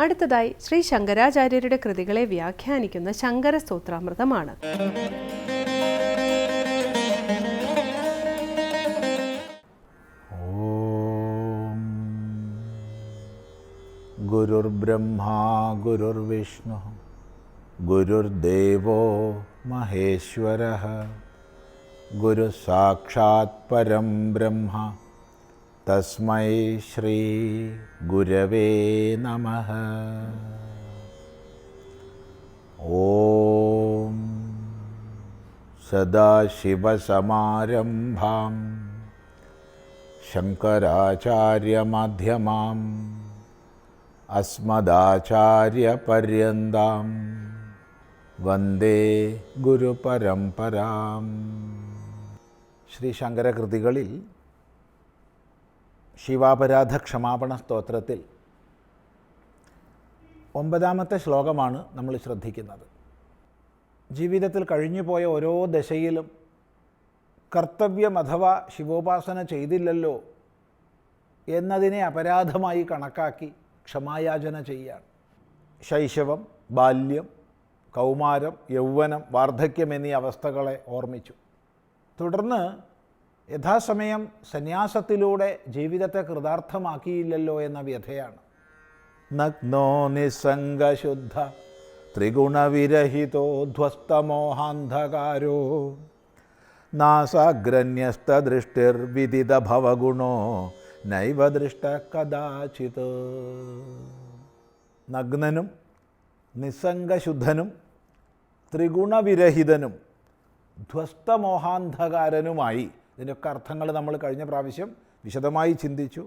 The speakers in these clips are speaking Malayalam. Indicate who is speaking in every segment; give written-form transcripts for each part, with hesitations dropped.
Speaker 1: അടുത്തതായി ശ്രീ ശങ്കരാചാര്യരുടെ കൃതികളെ വ്യാഖ്യാനിക്കുന്ന ശങ്കര സ്തോത്രാമൃതമാണ്.
Speaker 2: ഓം ഗുരുർബ്രഹ്മാ ഗുരുർവിഷ്ണു ഗുരുർദേവോ മഹേശ്വരഃ ഗുരു സാക്ഷാത് പരം ബ്രഹ്മ തസ്മൈ ശ്രീ ഗുരവേ നമഃ. ഓം സദാശിവസമാരംഭാം ശങ്കരാചാര്യമധ്യമാം അസ്മദാചാര്യപര്യന്താം വന്ദേ ഗുരുപരമ്പരാം. ശ്രീ ശങ്കരകൃതികളിൽ ശിവാപരാധ ക്ഷമാപണ സ്തോത്രത്തിൽ 9ാമത്തെ ശ്ലോകമാണ് നമ്മൾ ശ്രദ്ധിക്കുന്നത്. ജീവിതത്തിൽ കഴിഞ്ഞുപോയ ഓരോ ദശയിലും കർത്തവ്യം അഥവാ ശിവോപാസന ചെയ്തില്ലല്ലോ എന്നതിനെ അപരാധമായി കണക്കാക്കി ക്ഷമായാചന ചെയ്യുകയാണ്. ശൈശവം, ബാല്യം, കൗമാരം, യൗവനം, വാർദ്ധക്യം എന്നീ അവസ്ഥകളെ ഓർമ്മിച്ചു. തുടർന്ന് യഥാസമയം സന്യാസത്തിലൂടെ ജീവിതത്തെ കൃതാർത്ഥമാക്കിയില്ലല്ലോ എന്ന വ്യഥയാണ്. നഗ്നോ നിസ്സംഗശുദ്ധ ത്രിഗുണവിരഹിതോ ധ്വസ്തമോഹാന്ധകാരോ നാസാഗ്രന്യസ്തദൃഷ്ടിർവിദിത ഭവഗുണോ നൈവ ദൃഷ്ട കദാചിത്. നഗ്നനും നിസ്സംഗശുദ്ധനും ത്രിഗുണവിരഹിതനും ധ്വസ്തമോഹാന്ധകാരനുമായി, ഇതിൻ്റെയൊക്കെ അർത്ഥങ്ങൾ നമ്മൾ കഴിഞ്ഞ പ്രാവശ്യം വിശദമായി ചിന്തിച്ചു.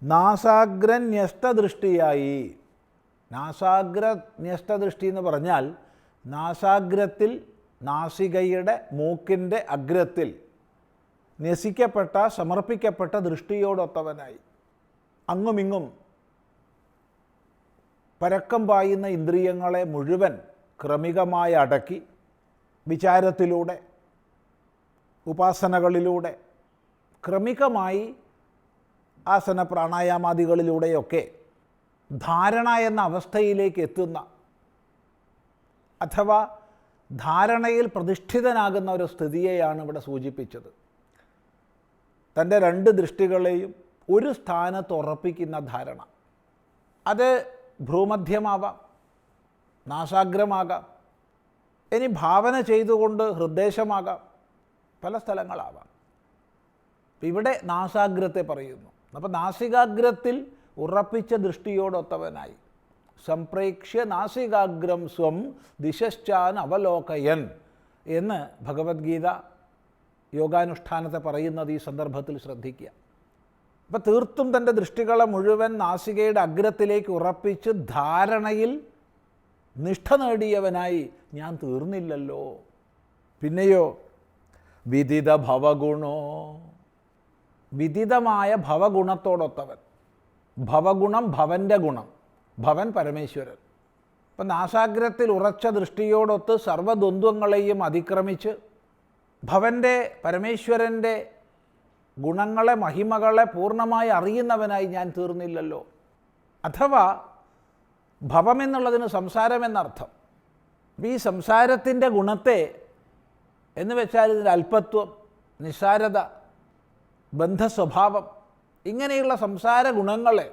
Speaker 2: നാസാഗ്രന്യസ്തദൃഷ്ടിയായി. നാസാഗ്രന്യസ്തദൃഷ്ടി എന്ന് പറഞ്ഞാൽ നാസാഗ്രത്തിൽ, നാസികയുടെ മൂക്കിൻ്റെ അഗ്രത്തിൽ ന്യസിക്കപ്പെട്ട, സമർപ്പിക്കപ്പെട്ട ദൃഷ്ടിയോടൊത്തവനായി. അങ്ങുമിങ്ങും പരക്കം പായുന്ന ഇന്ദ്രിയങ്ങളെ മുഴുവൻ ക്രമികമായി അടക്കി വിചാരത്തിലൂടെ, ഉപാസനകളിലൂടെ, ക്രമികമായി ആസന പ്രാണായാമാദികളിലൂടെയൊക്കെ ധാരണ എന്ന അവസ്ഥയിലേക്ക് എത്തുന്ന, അഥവാ ധാരണയിൽ പ്രതിഷ്ഠിതനാകുന്ന ഒരു സ്ഥിതിയെയാണ് ഇവിടെ സൂചിപ്പിച്ചത്. തൻ്റെ 2 ദൃഷ്ടികളെയും ഒരു സ്ഥാനത്ത് ഉറപ്പിക്കുന്ന ധാരണ. അത് ഭ്രൂമധ്യമാവാം, നാസാഗ്രമാകാം, ഇനി ഭാവന ചെയ്തുകൊണ്ട് ഹൃദ്ദേശമാകാം, പല സ്ഥലങ്ങളാവാം. ഇവിടെ നാസാഗ്രത്തെ പറയുന്നു. അപ്പോൾ നാസികാഗ്രത്തിൽ ഉറപ്പിച്ച ദൃഷ്ടിയോടൊത്തവനായി. സംപ്രേക്ഷ്യ നാസികാഗ്രം സ്വം ദിശശ്ചാൻ അവലോകയൻ എന്ന് ഭഗവത്ഗീത യോഗാനുഷ്ഠാനത്തെ പറയുന്നത് ഈ സന്ദർഭത്തിൽ ശ്രദ്ധിക്കുക. അപ്പോൾ തീർത്തും തൻ്റെ ദൃഷ്ടികളെ മുഴുവൻ നാസികയുടെ അഗ്രത്തിലേക്ക് ഉറപ്പിച്ച് ധാരണയിൽ നിഷ്ഠ നേടിയവനായി ഞാൻ തീർന്നില്ലല്ലോ. പിന്നെയോ വിദിത ഭവഗുണോ, വിദിതമായ ഭവഗുണത്തോടൊത്തവൻ. ഭവഗുണം ഭവൻ്റെ ഗുണം, ഭവൻ പരമേശ്വരൻ. അപ്പം നാസാഗ്രത്തിൽ ഉറച്ച ദൃഷ്ടിയോടൊത്ത് സർവ്വദ്വന്ദ്വങ്ങളെയും അതിക്രമിച്ച് ഭവൻ്റെ, പരമേശ്വരൻ്റെ ഗുണങ്ങളെ, മഹിമകളെ പൂർണ്ണമായി അറിയുന്നവനായി ഞാൻ തീർന്നില്ലല്ലോ. അഥവാ ഭവമെന്നുള്ളതിന് സംസാരമെന്നർത്ഥം. ഈ സംസാരത്തിൻ്റെ ഗുണത്തെ എന്ന് വെച്ചാൽ ഇതിൻ്റെ അല്പത്വം, നിസ്സാരത, ബന്ധസ്വഭാവം, ഇങ്ങനെയുള്ള സംസാര ഗുണങ്ങളെ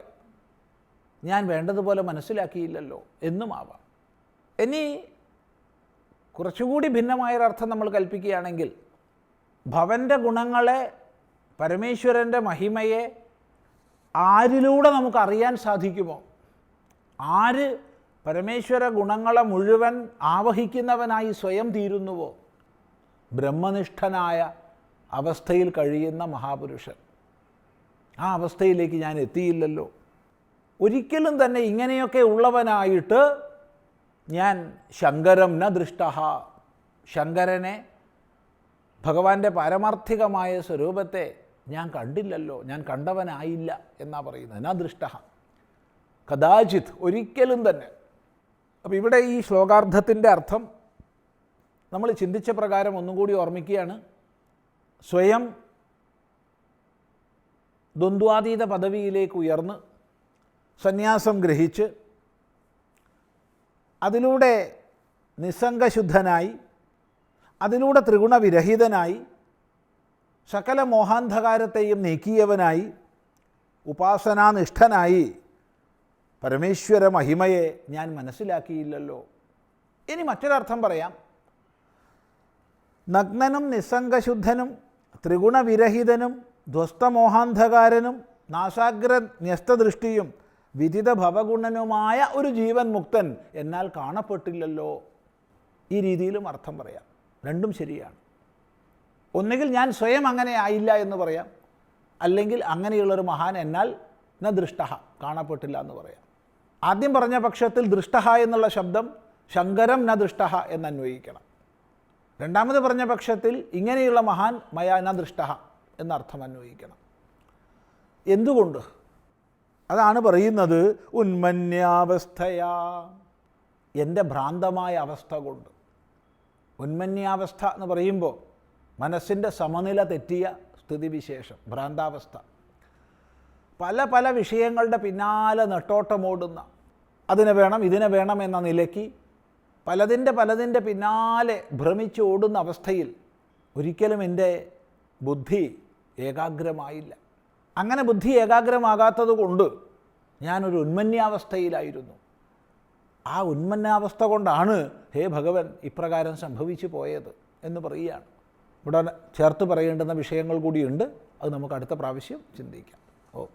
Speaker 2: ഞാൻ വേണ്ടതുപോലെ മനസ്സിലാക്കിയില്ലല്ലോ എന്നുമാവാം. ഇനി കുറച്ചുകൂടി ഭിന്നമായൊരർത്ഥം നമ്മൾ കൽപ്പിക്കുകയാണെങ്കിൽ ഭവൻ്റെ ഗുണങ്ങളെ, പരമേശ്വരൻ്റെ മഹിമയെ ആരിലൂടെ നമുക്കറിയാൻ സാധിക്കുമോ? ആര് പരമേശ്വര ഗുണങ്ങളെ മുഴുവൻ ആവഹിക്കുന്നവനായി സ്വയം തീരുന്നുവോ, ബ്രഹ്മനിഷ്ഠനായ അവസ്ഥയിൽ കഴിയുന്ന മഹാപുരുഷൻ. ആ അവസ്ഥയിലേക്ക് ഞാൻ എത്തിയില്ലല്ലോ. ഒരിക്കലും തന്നെ ഇങ്ങനെയൊക്കെ ഉള്ളവനായിട്ട് ഞാൻ ശങ്കരം ന ദൃഷ്ടഃ, ശങ്കരനെ, ഭഗവാന്റെ പാരമാർത്ഥികമായ സ്വരൂപത്തെ ഞാൻ കണ്ടില്ലല്ലോ, ഞാൻ കണ്ടവനായില്ല എന്നാണ് പറയുന്നത്. ന ദൃഷ്ടഃ, കദാചിത്, ഒരിക്കലും തന്നെ. അപ്പോൾ ഇവിടെ ഈ ശ്ലോകാർത്ഥത്തിൻ്റെ അർത്ഥം നമ്മൾ ചിന്തിച്ച പ്രകാരം ഒന്നും കൂടി ഓർമ്മിക്കുകയാണ്. സ്വയം ദ്വന്ദ്വാതീത പദവിയിലേക്ക് ഉയർന്ന് സന്യാസം ഗ്രഹിച്ച് അതിലൂടെ നിസ്സംഗശുദ്ധനായി, അതിലൂടെ ത്രിഗുണവിരഹിതനായി, സകല മോഹാന്ധകാരത്തെയും നീക്കിയവനായി, ഉപാസനാനിഷ്ഠനായി പരമേശ്വര മഹിമയെ ഞാൻ മനസ്സിലാക്കിയില്ലല്ലോ. ഇനി മറ്റൊരർത്ഥം പറയാം. നഗ്നനും നിസ്സംഗശുദ്ധനും ത്രിഗുണവിരഹിതനും ധ്വസ്തമോഹാന്ധകാരനും നാസാഗ്രന്യസ്തദൃഷ്ടിയും വിദിത ഭവഗുണനുമായ ഒരു ജീവൻ മുക്തൻ എന്നാൽ കാണപ്പെട്ടില്ലല്ലോ. ഈ രീതിയിലും അർത്ഥം പറയാം. രണ്ടും ശരിയാണ്. ഒന്നുകിൽ ഞാൻ സ്വയം അങ്ങനെ ആയില്ല എന്ന് പറയാം, അല്ലെങ്കിൽ അങ്ങനെയുള്ളൊരു മഹാൻ എന്നാൽ ന ദൃഷ്ട കാണപ്പെട്ടില്ല എന്ന് പറയാം. ആദ്യം പറഞ്ഞ പക്ഷത്തിൽ ദൃഷ്ട എന്നുള്ള ശബ്ദം ശങ്കരം ന ദൃഷ്ട എന്ന് അന്വയിക്കണം. രണ്ടാമത് പറഞ്ഞ പക്ഷത്തിൽ ഇങ്ങനെയുള്ള മഹാൻ മയാ ന ദൃഷ്ട എന്നർത്ഥം അന്വയിക്കണം. എന്തുകൊണ്ട്? അതാണ് പറയുന്നത്. ഉന്മന്യാവസ്ഥയാ, എൻ്റെ ഭ്രാന്തമായ അവസ്ഥ കൊണ്ട്. ഉന്മന്യാവസ്ഥ എന്ന് പറയുമ്പോൾ മനസ്സിൻ്റെ സമനില തെറ്റിയ സ്ഥിതിവിശേഷം, ഭ്രാന്താവസ്ഥ. പല പല വിഷയങ്ങളുടെ പിന്നാലെ നെട്ടോട്ടമോടുന്ന, അതിനെ വേണം ഇതിനെ വേണം എന്ന നിലയ്ക്ക് പലതിൻ്റെ പിന്നാലെ ഭ്രമിച്ച് ഓടുന്ന അവസ്ഥയിൽ ഒരിക്കലും എൻ്റെ ബുദ്ധി ഏകാഗ്രമായില്ല. അങ്ങനെ ബുദ്ധി ഏകാഗ്രമാകാത്തത് കൊണ്ട് ഞാനൊരു ഉന്മന്യാവസ്ഥയിലായിരുന്നു. ആ ഉന്മന്യാവസ്ഥ കൊണ്ടാണ് ഹേ ഭഗവൻ ഇപ്രകാരം സംഭവിച്ചു പോയത് എന്ന് പറയുകയാണ്. ഇവിടെ ചേർത്ത് പറയേണ്ടുന്ന വിഷയങ്ങൾ കൂടിയുണ്ട്. അത് നമുക്ക് അടുത്ത പ്രാവശ്യം ചിന്തിക്കാം. ഓ